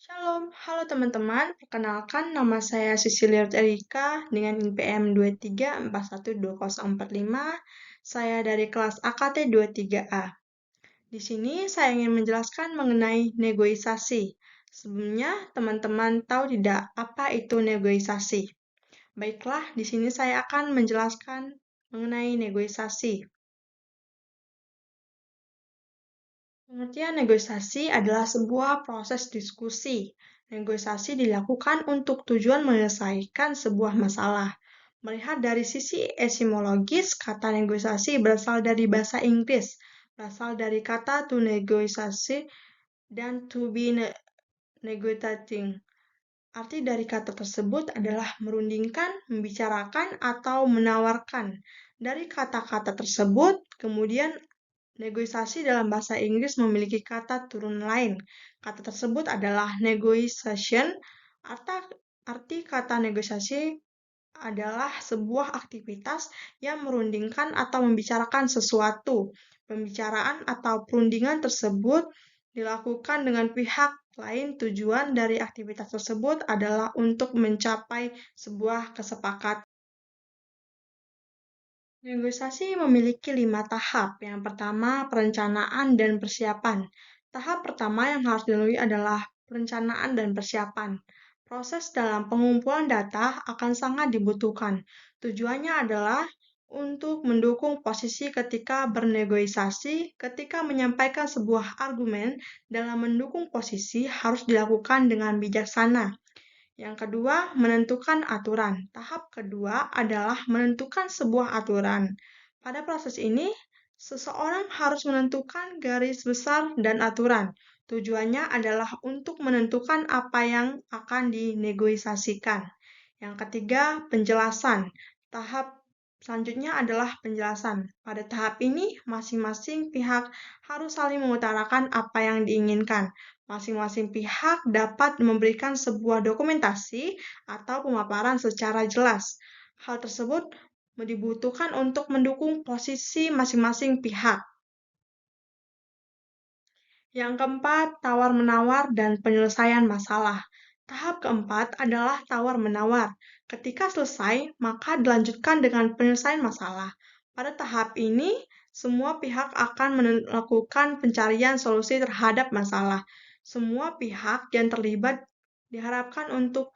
Shalom, halo teman-teman. Perkenalkan, nama saya Cecilia Erika dengan IPM 23412045. Saya dari kelas AKT 23A. Di sini saya ingin menjelaskan mengenai negosiasi. Sebelumnya, teman-teman tahu tidak apa itu negosiasi? Baiklah, di sini saya akan menjelaskan mengenai negosiasi. Pengertian negosiasi adalah sebuah proses diskusi. Negosiasi dilakukan untuk tujuan menyelesaikan sebuah masalah. Melihat dari sisi etimologis, kata negosiasi berasal dari bahasa Inggris, berasal dari kata to negotiate dan to be negotiating. Arti dari kata tersebut adalah merundingkan, membicarakan, atau menawarkan. Dari kata-kata tersebut, kemudian negosiasi dalam bahasa Inggris memiliki kata turun lain. Kata tersebut adalah negotiation. Arti kata negosiasi adalah sebuah aktivitas yang merundingkan atau membicarakan sesuatu. Pembicaraan atau perundingan tersebut dilakukan dengan pihak lain. Tujuan dari aktivitas tersebut adalah untuk mencapai sebuah kesepakatan. Negosiasi memiliki 5 tahap. Yang pertama, perencanaan dan persiapan. Tahap pertama yang harus dilalui adalah perencanaan dan persiapan. Proses dalam pengumpulan data akan sangat dibutuhkan. Tujuannya adalah untuk mendukung posisi ketika bernegosiasi, ketika menyampaikan sebuah argumen dalam mendukung posisi harus dilakukan dengan bijaksana. Yang kedua, menentukan aturan. Tahap kedua adalah menentukan sebuah aturan. Pada proses ini, seseorang harus menentukan garis besar dan aturan. Tujuannya adalah untuk menentukan apa yang akan dinegosiasikan. Yang ketiga, penjelasan. Tahap selanjutnya adalah penjelasan. Pada tahap ini, masing-masing pihak harus saling mengutarakan apa yang diinginkan. Masing-masing pihak dapat memberikan sebuah dokumentasi atau pemaparan secara jelas. Hal tersebut dibutuhkan untuk mendukung posisi masing-masing pihak. Yang keempat, tawar-menawar dan penyelesaian masalah. Tahap keempat adalah tawar-menawar. Ketika selesai, maka dilanjutkan dengan penyelesaian masalah. Pada tahap ini, semua pihak akan melakukan pencarian solusi terhadap masalah. Semua pihak yang terlibat diharapkan untuk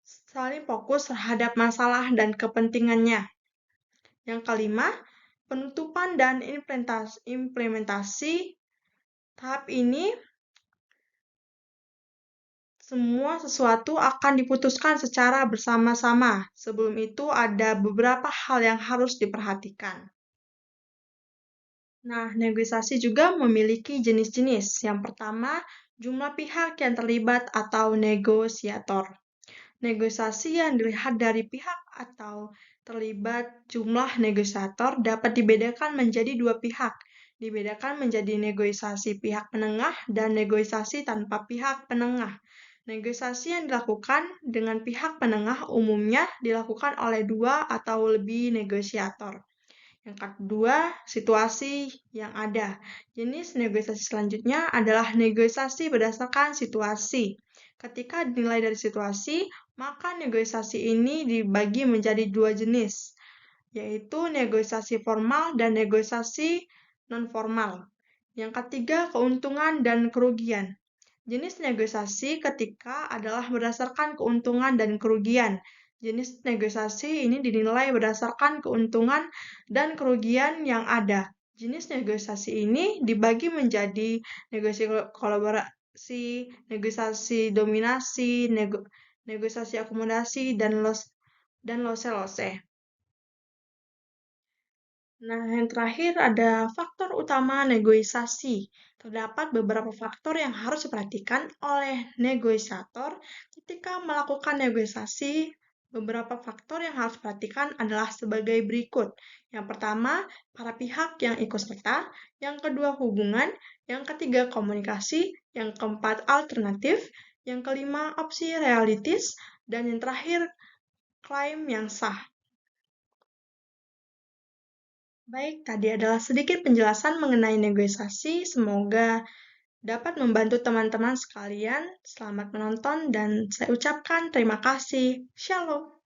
saling fokus terhadap masalah dan kepentingannya. Yang kelima, penutupan dan implementasi. Tahap ini semua sesuatu akan diputuskan secara bersama-sama. Sebelum itu ada beberapa hal yang harus diperhatikan. Nah, negosiasi juga memiliki jenis-jenis. Yang pertama, jumlah pihak yang terlibat atau negosiator. Negosiasi yang dilihat dari pihak atau terlibat jumlah negosiator dapat dibedakan menjadi dua pihak. Dibedakan menjadi negosiasi pihak penengah dan negosiasi tanpa pihak penengah. Negosiasi yang dilakukan dengan pihak penengah umumnya dilakukan oleh dua atau lebih negosiator. Yang kedua, situasi yang ada. Jenis negosiasi selanjutnya adalah negosiasi berdasarkan situasi. Ketika dinilai dari situasi, maka negosiasi ini dibagi menjadi dua jenis, yaitu negosiasi formal dan negosiasi non-formal. Yang ketiga, keuntungan dan kerugian. Jenis negosiasi ketika adalah berdasarkan keuntungan dan kerugian. Jenis negosiasi ini dinilai berdasarkan keuntungan dan kerugian yang ada. Jenis negosiasi ini dibagi menjadi negosiasi kolaborasi, negosiasi dominasi, negosiasi akomodasi, dan lose-lose. Nah, yang terakhir ada faktor utama negosiasi. Terdapat beberapa faktor yang harus diperhatikan oleh negosiator ketika melakukan negosiasi. Beberapa faktor yang harus diperhatikan adalah sebagai berikut. Yang pertama, para pihak yang ikut serta. Yang kedua, hubungan. Yang ketiga, komunikasi. Yang keempat, alternatif. Yang kelima, opsi realistis. Dan yang terakhir, klaim yang sah. Baik, tadi adalah sedikit penjelasan mengenai negosiasi. Semoga dapat membantu teman-teman sekalian. Selamat menonton dan saya ucapkan terima kasih. Shalom.